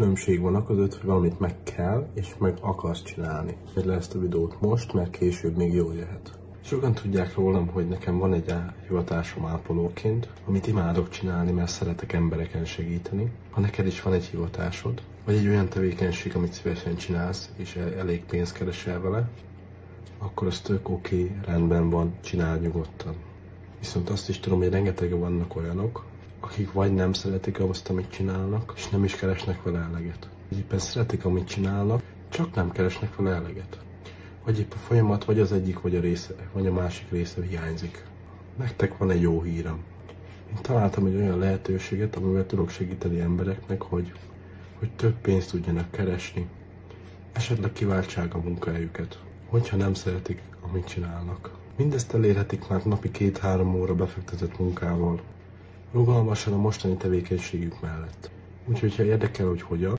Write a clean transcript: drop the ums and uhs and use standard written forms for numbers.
Különbség van a között, hogy valamit meg kell és meg akarsz csinálni. Vedd le ezt a videót most, mert később még jól jöhet. Sokan tudják rólam, hogy nekem van egy hivatásom ápolóként, amit imádok csinálni, mert szeretek embereken segíteni. Ha neked is van egy hivatásod, vagy egy olyan tevékenység, amit szívesen csinálsz, és elég pénzt keresel vele, akkor az tök oké, rendben van, csináld nyugodtan. Viszont azt is tudom, hogy rengeteg vannak olyanok, akik vagy nem szeretik azt, amit csinálnak, és nem is keresnek vele eleget. Vagy éppen szeretik, amit csinálnak, csak nem keresnek vele eleget. Vagy épp a folyamat, vagy az egyik, vagy a része, vagy a másik része hiányzik. Nektek van egy jó hírem. Én találtam egy olyan lehetőséget, amivel tudok segíteni embereknek, hogy több pénzt tudjanak keresni, esetleg kiváltsák a munkahelyüket, hogyha nem szeretik, amit csinálnak. Mindezt elérhetik már napi 2-3 óra befektetett munkával, rugalmasan a mostani tevékenységük mellett. Úgyhogy ha érdekel, hogy hogyan,